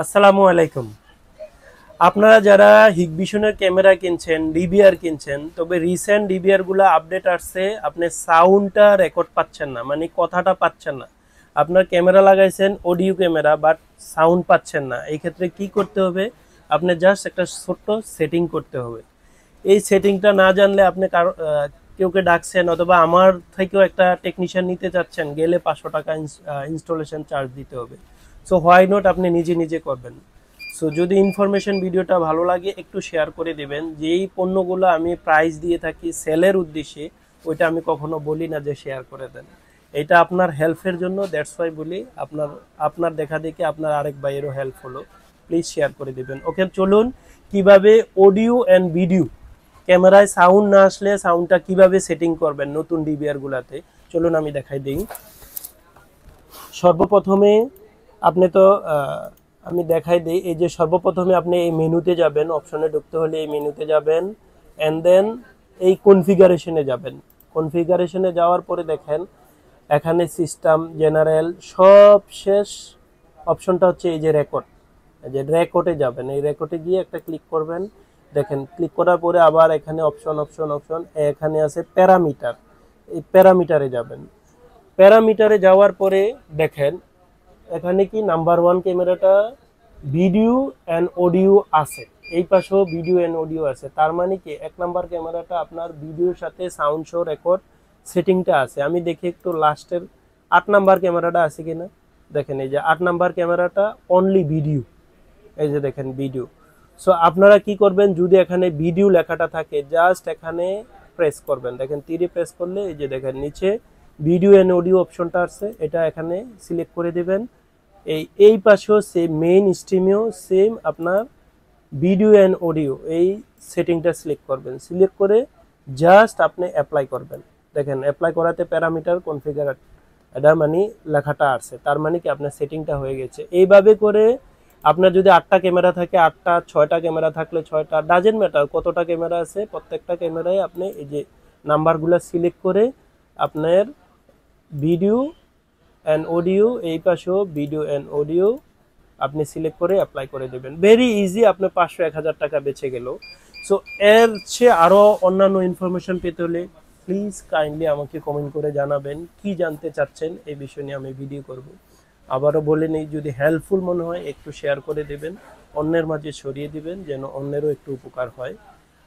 আসসালামু আলাইকুম। আপনারা যারা হিগভিশনের ক্যামেরা কিনছেন, ডিবিআর কিনছেন, তবে রিসেন্ট ডিবিআর গুলা আপডেট আসছে, আপনি সাউন্ডটা রেকর্ড পাচ্ছেন না, মানে কথাটা পাচ্ছেন না। আপনার ক্যামেরা লাগাইছেন অডিও ক্যামেরা, বাট সাউন্ড পাচ্ছেন না। এই ক্ষেত্রে কি করতে হবে? আপনি জাস্ট একটা ছোট্ট সেটিং করতে হবে। এই সেটিংটা না জানলে আপনি কেউকে ডাকছেন অথবা আমার থেকেও একটা টেকনিশিয়ান নিতে চাচ্ছেন, গেলে 500 টাকা ইনস্টলেশন চার্জ দিতে হবে। সো হোয়াই নট আপনি নিজে নিজে করবেন। সো যদি ইনফরমেশন ভিডিওটা ভালো লাগে একটু শেয়ার করে দেবেন। যেই পণ্যগুলো আমি প্রাইস দিয়ে থাকি সেলের উদ্দেশ্যে, ওইটা আমি কখনো বলি না যে শেয়ার করে দেন। এটা আপনার হেল্পের জন্য, দ্যাটস ওয়াই বলি। আপনার দেখা দেখে আপনার আরেক ভাইয়েরও হেল্প হলো, প্লিজ শেয়ার করে দেবেন। ওকে, চলুন কিভাবে অডিও অ্যান্ড ভিডিও, ক্যামেরায় সাউন্ড না আসলে সাউন্ডটা কিভাবে সেটিং করবেন নতুন ডিবিআর গুলাতে, চলুন আমি দেখাই দিই। সর্বপ্রথমে আপনি তো আমি দেখাই দিই। এই যে সর্বপ্রথমে আপনি এই মেনুতে যাবেন, অপশনে ঢুকতে হলে এই মেনুতে যাবেন, অ্যান্ড দেন এই কনফিগারেশনে যাবেন। কনফিগারেশনে যাওয়ার পরে দেখেন এখানে সিস্টেম, জেনারেল, সব শেষ অপশনটা হচ্ছে এই যে রেকর্ড। এই যে রেকর্ডে যাবেন, এই রেকর্ডে গিয়ে একটা ক্লিক করবেন। দেখেন ক্লিক করার পরে আবার এখানে অপশন অপশন অপশন, এখানে আছে প্যারামিটার। এই প্যারামিটারে যাবেন। প্যারামিটারে যাওয়ার পরে দেখেন এখানে কি নাম্বার 1 ক্যামেরাটা ভিডিও অ্যান্ড অডিও আছে, এই পাশেও ভিডিও অ্যান্ড অডিও আছে। তার মানে কি 1 নাম্বার ক্যামেরাটা আপনার ভিডিওর সাথে সাউন্ড শো রেকর্ড সেটিংটা আছে। আমি দেখি একটু লাস্টের 8 নাম্বার ক্যামেরাটা আছে কিনা। দেখেন এই যে 8 নাম্বার ক্যামেরাটা অনলি ভিডিও, এই যে দেখেন ভিডিও। সো আপনারা কি করবেন, যদি এখানে ভিডিও লেখাটা থাকে জাস্ট এখানে প্রেস করবেন। দেখেন তীরে প্রেস করলে এই যে দেখেন নিচে ভিডিও এন্ড অডিও অপশনটা আছে, এটা এখানে সিলেক্ট করে দিবেন। এই পাশেও সেম, মেইন স্ট্রিমেও সেম আপনার ভিডিও এন্ড অডিও, এই সেটিংটা সিলেক্ট করবেন। সিলেক্ট করে জাস্ট আপনি অ্যাপ্লাই করবেন। দেখেন অ্যাপ্লাই করাতে প্যারামিটার কনফিগার, এটা মানে লেখাটা আসছে, তার মানে কি আপনার সেটিংটা হয়ে গেছে। এইভাবে করে আপনার যদি 8টা ক্যামেরা থাকে 8টা, 6টা ক্যামেরা থাকলে 6টা, ডাজেন্ট ম্যাটার কতটা ক্যামেরা আছে, প্রত্যেকটা ক্যামেরায় আপনি এই যে নাম্বারগুলো সিলেক্ট করে আপনার ভিডিও অ্যান্ড অডিও, এই পাশেও ভিডিও অ্যান্ড অডিও আপনি সিলেক্ট করে অ্যাপ্লাই করে দেবেন। ভেরি ইজি, আপনার 500-1000 টাকা বেঁচে গেল। সো এর চেয়ে আরও অন্যান্য ইনফরমেশন পেতে হলে প্লিজ কাইন্ডলি আমাকে কমেন্ট করে জানাবেন কি জানতে চাচ্ছেন, এই বিষয় নিয়ে আমি ভিডিও করব। আবারও বলে নেই, যদি হেল্পফুল মনে হয় একটু শেয়ার করে দেবেন, অন্যের মাঝে ছড়িয়ে দিবেন যেন অন্যেরও একটু উপকার হয়।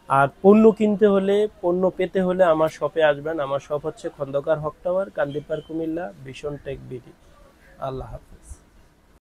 আর পণ্য কিনতে হলে, পণ্য পেতে হলে আমার শপে আসবেন। আমার শপ হচ্ছে খন্দকার হক টাওয়ার, কান্দিপার, কুমিল্লা, ভিশন টেক বিডি। আল্লাহ হাফেজ।